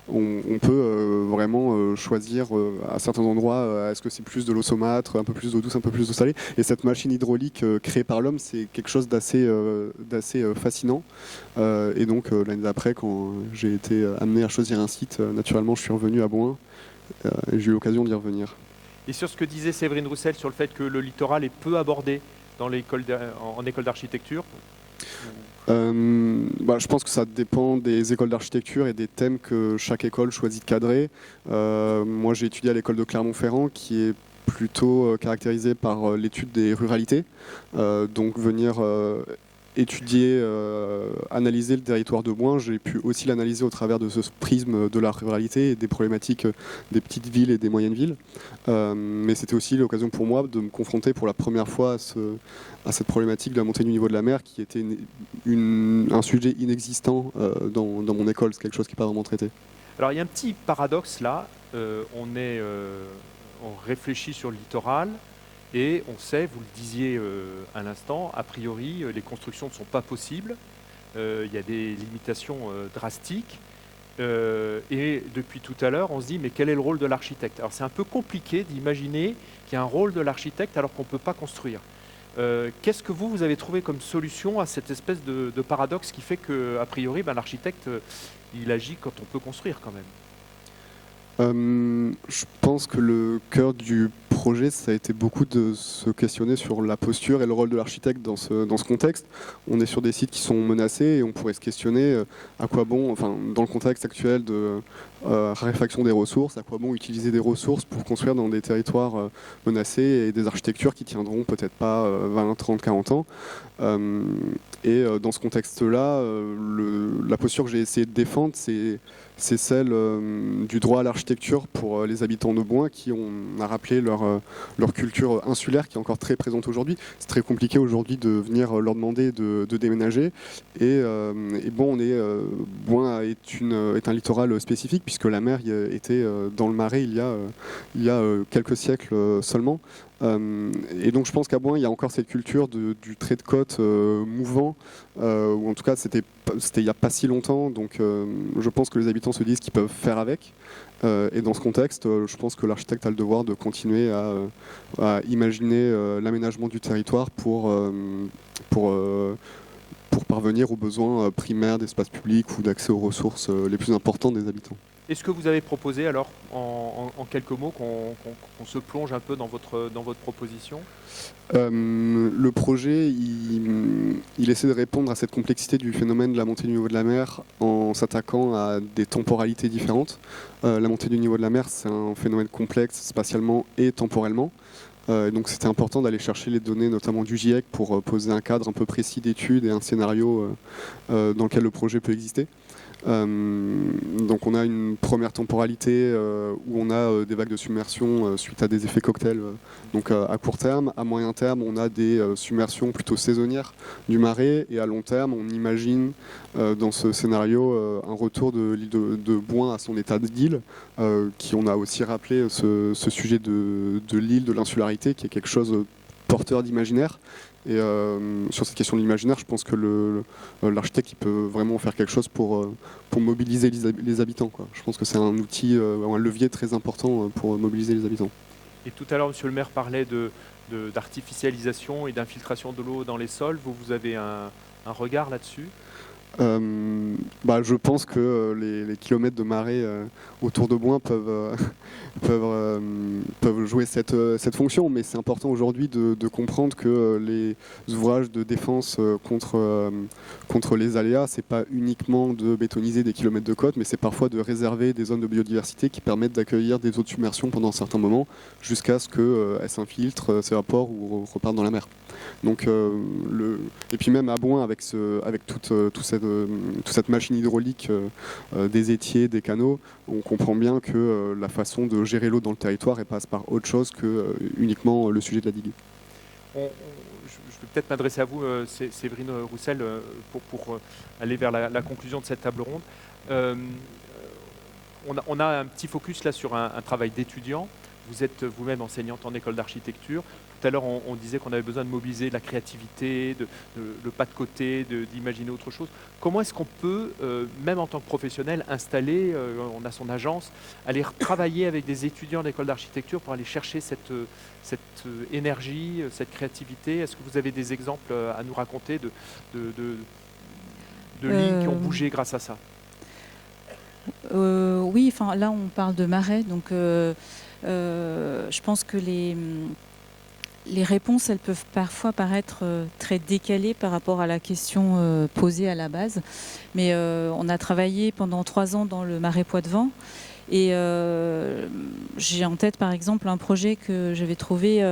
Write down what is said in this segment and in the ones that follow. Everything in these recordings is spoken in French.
on peut vraiment choisir à certains endroits, est-ce que c'est plus de l'eau saumâtre, un peu plus d'eau douce, un peu plus d'eau salée. Et cette machine hydraulique créée par l'homme, c'est quelque chose d'assez fascinant. Et donc l'année d'après, quand j'ai été amené à choisir un site, naturellement je suis revenu à Bouin et j'ai eu l'occasion d'y revenir. Et sur ce que disait Séverine Roussel sur le fait que le littoral est peu abordé dans en école d'architecture. Je pense que ça dépend des écoles d'architecture et des thèmes que chaque école choisit de cadrer. Moi, j'ai étudié à l'école de Clermont-Ferrand, qui est plutôt caractérisée par l'étude des ruralités. Donc venir étudier, analyser le territoire de Bouin, j'ai pu aussi l'analyser au travers de ce prisme de la ruralité et des problématiques des petites villes et des moyennes villes. Mais c'était aussi l'occasion pour moi de me confronter pour la première fois à cette problématique de la montée du niveau de la mer, qui était un sujet inexistant dans mon école. C'est quelque chose qui n'est pas vraiment traité. Alors il y a un petit paradoxe là, on réfléchit sur le littoral et on sait, vous le disiez à l'instant, a priori les constructions ne sont pas possibles, il y a des limitations drastiques et depuis tout à l'heure on se dit mais quel est le rôle de l'architecte? Alors c'est un peu compliqué d'imaginer qu'il y a un rôle de l'architecte alors qu'on ne peut pas construire. Qu'est-ce que vous avez trouvé comme solution à cette espèce de paradoxe qui fait qu'a priori l'architecte il agit quand on peut construire quand même? Je pense que le cœur du projet, ça a été beaucoup de se questionner sur la posture et le rôle de l'architecte dans ce contexte. On est sur des sites qui sont menacés et on pourrait se questionner à quoi bon, enfin, dans le contexte actuel de raréfaction des ressources, à quoi bon utiliser des ressources pour construire dans des territoires menacés et des architectures qui tiendront peut-être pas 20, 30, 40 ans. Dans ce contexte-là, la posture que j'ai essayé de défendre, c'est celle du droit à l'architecture pour les habitants de Bouin qui on a rappelé leur culture insulaire qui est encore très présente aujourd'hui. C'est très compliqué aujourd'hui de venir leur demander de déménager. Bouin est un littoral spécifique puisque la mer était dans le Marais il y a quelques siècles seulement. Et donc je pense qu'à Bouin, il y a encore cette culture du trait de côte mouvant, ou en tout cas c'était il n'y a pas si longtemps, donc je pense que les habitants se disent qu'ils peuvent faire avec. Et dans ce contexte, je pense que l'architecte a le devoir de continuer à imaginer l'aménagement du territoire pour parvenir aux besoins primaires d'espace public ou d'accès aux ressources les plus importantes des habitants. Est-ce que vous avez proposé alors, en quelques mots, qu'on se plonge un peu dans votre proposition? Le projet, il essaie de répondre à cette complexité du phénomène de la montée du niveau de la mer en s'attaquant à des temporalités différentes. La montée du niveau de la mer, c'est un phénomène complexe spatialement et temporellement. Donc c'était important d'aller chercher les données, notamment du GIEC, pour poser un cadre un peu précis d'études et un scénario dans lequel le projet peut exister. Donc on a une première temporalité où on a des vagues de submersion suite à des effets cocktails donc à court terme. À moyen terme, on a des submersions plutôt saisonnières du marais, et à long terme, on imagine dans ce scénario un retour de l'île de Bouin à son état d'île, qui on a aussi rappelé ce sujet de l'île, de l'insularité, qui est quelque chose porteur d'imaginaire. Et sur cette question de l'imaginaire, je pense que l'architecte il peut vraiment faire quelque chose pour mobiliser les habitants, quoi. Je pense que c'est un outil, un levier très important pour mobiliser les habitants. Et tout à l'heure, monsieur le maire parlait d'artificialisation et d'infiltration de l'eau dans les sols. Vous avez un regard là-dessus? Je pense que les kilomètres de marais autour de Bouin peuvent jouer cette fonction, mais c'est important aujourd'hui de comprendre que les ouvrages de défense contre les aléas, c'est pas uniquement de bétoniser des kilomètres de côte, mais c'est parfois de réserver des zones de biodiversité qui permettent d'accueillir des eaux de submersion pendant certains moments, jusqu'à ce qu'elles s'infiltrent, s'évaporent ou repartent dans la mer. Donc, et puis même à Bouin, avec toute cette machine hydraulique des étiers, des canaux, on comprend bien que la façon de gérer l'eau dans le territoire passe par autre chose que uniquement le sujet de la digue. Je vais peut-être m'adresser à vous, Séverine Roussel, pour aller vers la conclusion de cette table ronde. On a un petit focus là sur un travail d'étudiant. Vous êtes vous-même enseignante en école d'architecture. Tout à l'heure, on disait qu'on avait besoin de mobiliser de la créativité, le pas de côté, d'imaginer autre chose. Comment est-ce qu'on peut, même en tant que professionnel, installer, on a son agence, aller travailler avec des étudiants d'école d'architecture pour aller chercher cette énergie, cette créativité? Est-ce que vous avez des exemples à nous raconter de lignes qui ont bougé grâce à ça? Oui, enfin là on parle de Marais, donc je pense que les réponses, elles peuvent parfois paraître très décalées par rapport à la question posée à la base. Mais on a travaillé pendant 3 ans dans le Marais Poitevin. Et j'ai en tête par exemple un projet que j'avais trouvé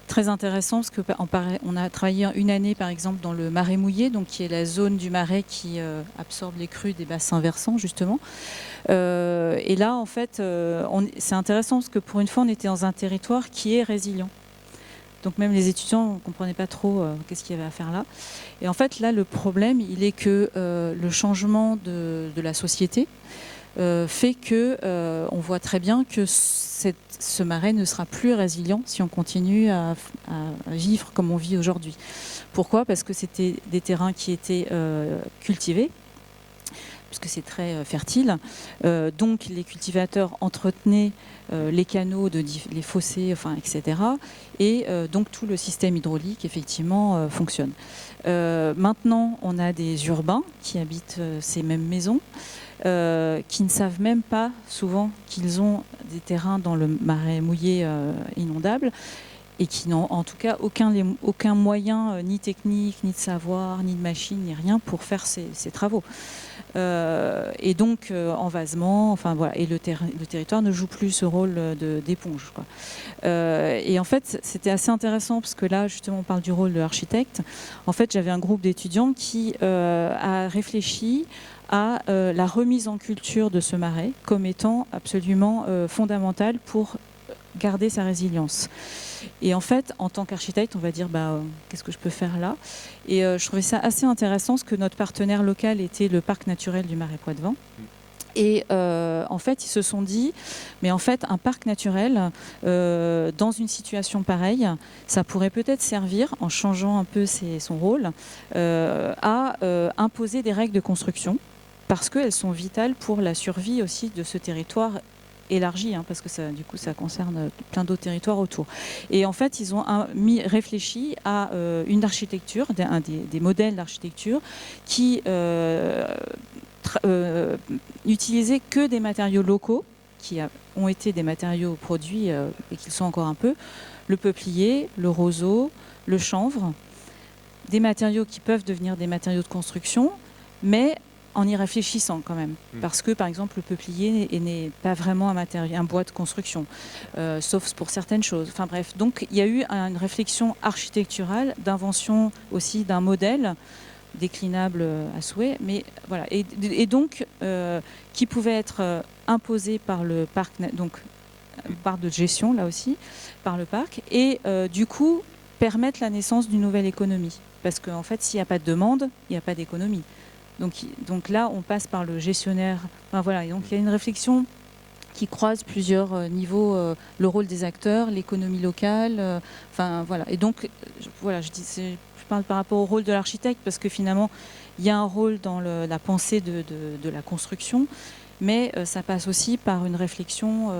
très intéressant parce qu'on a travaillé 1 année par exemple dans le Marais mouillé, donc qui est la zone du Marais qui absorbe les crues des bassins versants justement. Et là en fait c'est intéressant parce que pour une fois on était dans un territoire qui est résilient. Donc même les étudiants ne comprenaient pas trop qu'est-ce qu'il y avait à faire là. Et en fait là le problème il est que le changement de la société fait que on voit très bien que ce marais ne sera plus résilient si on continue à vivre comme on vit aujourd'hui. Pourquoi ? Parce que c'était des terrains qui étaient cultivés, puisque c'est très fertile. Donc les cultivateurs entretenaient les canaux, les fossés, enfin, etc. Et donc tout le système hydraulique, effectivement, fonctionne. Maintenant, on a des urbains qui habitent ces mêmes maisons, qui ne savent même pas souvent qu'ils ont des terrains dans le Marais mouillé inondable et qui n'ont en tout cas aucun moyen ni technique, ni de savoir, ni de machine, ni rien pour faire ces travaux. Et donc envasement, enfin voilà, et le territoire ne joue plus ce rôle d'éponge, quoi. Et en fait, c'était assez intéressant parce que là, justement, on parle du rôle de l'architecte. En fait, j'avais un groupe d'étudiants qui a réfléchi à la remise en culture de ce marais comme étant absolument fondamentale pour garder sa résilience. Et en fait, en tant qu'architecte, on va dire qu'est-ce que je peux faire là ? Et je trouvais ça assez intéressant parce que notre partenaire local était le parc naturel du Marais Poitevin. Et en fait, ils se sont dit, mais en fait, un parc naturel, dans une situation pareille, ça pourrait peut-être servir, en changeant un peu son rôle, à imposer des règles de construction, parce qu'elles sont vitales pour la survie aussi de ce territoire élargi, parce que du coup, ça concerne plein d'autres territoires autour. Et en fait, ils ont réfléchi à une architecture, des modèles d'architecture qui n'utilisaient que des matériaux locaux, qui ont été des matériaux produits et qui le sont encore un peu, le peuplier, le roseau, le chanvre, des matériaux qui peuvent devenir des matériaux de construction, mais en y réfléchissant quand même. Parce que, par exemple, le peuplier n'est pas vraiment un bois de construction, sauf pour certaines choses. Enfin bref, donc il y a eu une réflexion architecturale, d'invention aussi d'un modèle déclinable à souhait, mais voilà, et donc qui pouvait être imposé par le parc, donc part de gestion là aussi, par le parc, et du coup permettre la naissance d'une nouvelle économie. Parce qu'en fait, s'il n'y a pas de demande, il n'y a pas d'économie. Donc là, on passe par le gestionnaire. Enfin, voilà. Et donc il y a une réflexion qui croise plusieurs niveaux, le rôle des acteurs, l'économie locale. Enfin voilà. Et donc voilà, je parle par rapport au rôle de l'architecte parce que finalement, il y a un rôle dans la pensée de la construction, mais ça passe aussi par une réflexion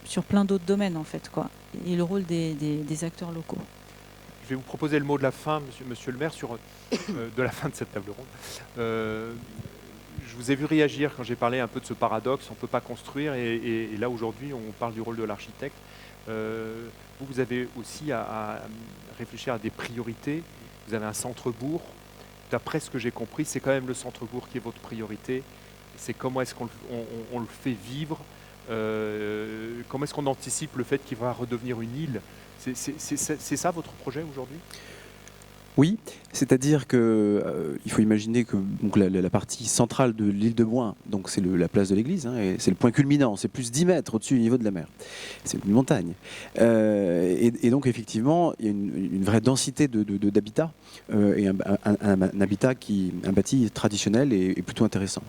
sur plein d'autres domaines en fait, quoi. Et le rôle des acteurs locaux. Je vais vous proposer le mot de la fin, monsieur le maire, de la fin de cette table ronde. Je vous ai vu réagir quand j'ai parlé un peu de ce paradoxe, on ne peut pas construire, et là aujourd'hui on parle du rôle de l'architecte. Vous avez aussi à réfléchir à des priorités. Vous avez un centre-bourg. D'après ce que j'ai compris, c'est quand même le centre-bourg qui est votre priorité. C'est comment est-ce qu'on le fait vivre, comment est-ce qu'on anticipe le fait qu'il va redevenir une île. C'est ça votre projet aujourd'hui ? Oui, c'est-à-dire que il faut imaginer que donc, la partie centrale de l'île de Bouin, donc c'est la place de l'église, et c'est le point culminant, c'est plus 10 mètres au-dessus du niveau de la mer. C'est une montagne. Et donc effectivement, il y a une vraie densité d'habitat, et un habitat un bâti traditionnel et plutôt intéressant,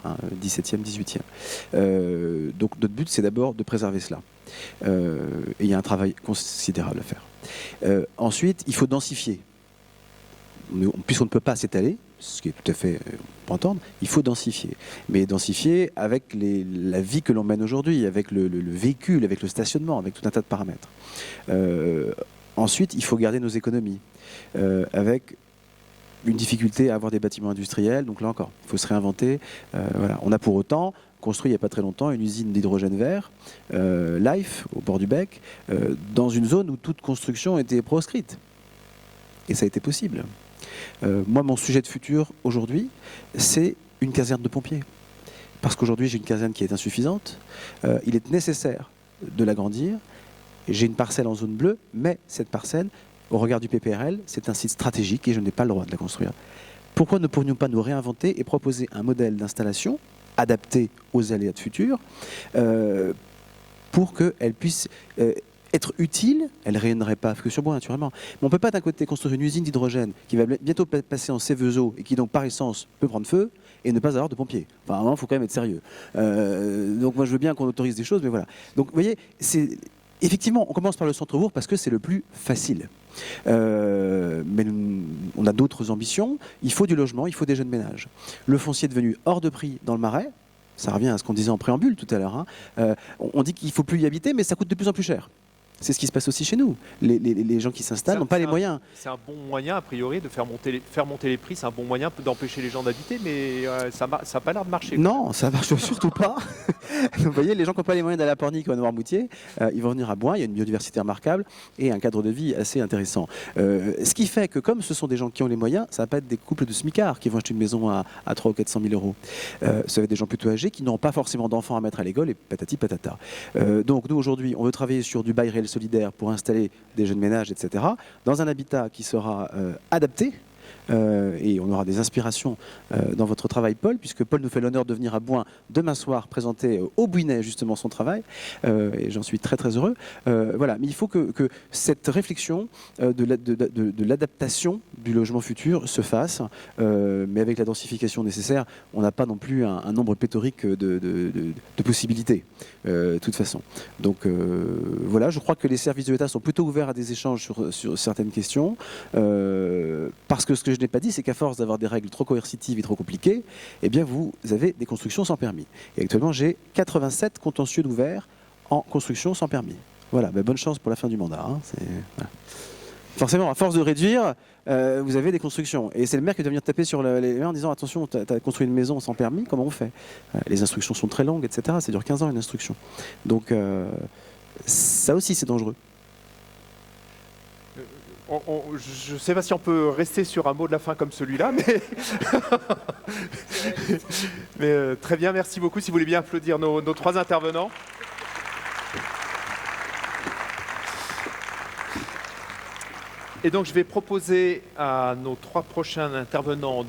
17e, 18e. Donc notre but, c'est d'abord de préserver cela. Et il y a un travail considérable à faire. Ensuite, il faut densifier. Puisqu'on ne peut pas s'étaler, ce qui est tout à fait, on peut entendre, il faut densifier. Mais densifier avec la vie que l'on mène aujourd'hui, avec le véhicule, avec le stationnement, avec tout un tas de paramètres. Ensuite, il faut garder nos économies, avec une difficulté à avoir des bâtiments industriels. Donc là encore, il faut se réinventer. Voilà. On a pour autant construit il n'y a pas très longtemps une usine d'hydrogène vert, Life, au bord du Bec, dans une zone où toute construction était proscrite. Et ça a été possible. Moi, mon sujet de futur aujourd'hui, c'est une caserne de pompiers. Parce qu'aujourd'hui, j'ai une caserne qui est insuffisante. Il est nécessaire de l'agrandir. J'ai une parcelle en zone bleue, mais cette parcelle, au regard du PPRL, c'est un site stratégique et je n'ai pas le droit de la construire. Pourquoi ne pourrions pas nous réinventer et proposer un modèle d'installation adapté aux aléas de futur pour qu'elle puisse être utile? Elle ne rayonnerait pas que sur bois, naturellement. Mais on ne peut pas d'un côté construire une usine d'hydrogène qui va bientôt passer en Céveso et qui donc par essence peut prendre feu et ne pas avoir de pompiers. Enfin, à un moment, il faut quand même être sérieux. Donc moi je veux bien qu'on autorise des choses, mais voilà. Donc vous voyez, effectivement, on commence par le centre-bourg parce que c'est le plus facile. Mais on a d'autres ambitions. Il faut du logement, il faut des jeunes ménages. Le foncier est devenu hors de prix dans le Marais. Ça revient à ce qu'on disait en préambule tout à l'heure. On dit qu'il ne faut plus y habiter, mais ça coûte de plus en plus cher. C'est ce qui se passe aussi chez nous. Les gens qui s'installent n'ont pas les moyens. C'est un bon moyen, a priori, de faire monter les prix. C'est un bon moyen d'empêcher les gens d'habiter, mais ça n'a pas l'air de marcher. Non, ça ne marche surtout pas. Vous voyez, les gens qui n'ont pas les moyens d'aller à Pornic ou à Noirmoutier, ils vont venir à Boin. Il y a une biodiversité remarquable et un cadre de vie assez intéressant. Ce qui fait que, comme ce sont des gens qui ont les moyens, ça ne va pas être des couples de smicards qui vont acheter une maison à 300 ou 400 000 euros. Ça va être des gens plutôt âgés qui n'auront pas forcément d'enfants à mettre à l'école et patati patata. Donc nous, aujourd'hui, on veut travailler sur du bail réel solidaire pour installer des jeunes ménages, etc., dans un habitat qui sera adapté. Et on aura des inspirations dans votre travail, Paul, puisque Paul nous fait l'honneur de venir à Boin demain soir présenter au Bouinet justement son travail, et j'en suis très très heureux. Voilà, mais il faut que cette réflexion de l'adaptation du logement futur se fasse, mais avec la densification nécessaire, on n'a pas non plus un nombre pléthorique de possibilités, de toute façon. Donc voilà, je crois que les services de l'État sont plutôt ouverts à des échanges sur certaines questions, parce que ce que je n'ai pas dit, c'est qu'à force d'avoir des règles trop coercitives et trop compliquées, eh bien vous avez des constructions sans permis. Et actuellement, j'ai 87 contentieux d'ouverts en construction sans permis. Voilà, ben bonne chance pour la fin du mandat. Hein. Voilà. Forcément, à force de réduire, vous avez des constructions. Et c'est le maire qui doit venir taper sur les mains en disant « Attention, tu as construit une maison sans permis, comment on fait ?» Les instructions sont très longues, etc. Ça dure 15 ans une instruction. Donc ça aussi, c'est dangereux. Je ne sais pas si on peut rester sur un mot de la fin comme celui-là, mais très bien, merci beaucoup. Si vous voulez bien applaudir nos trois intervenants. Et donc je vais proposer à nos trois prochains intervenants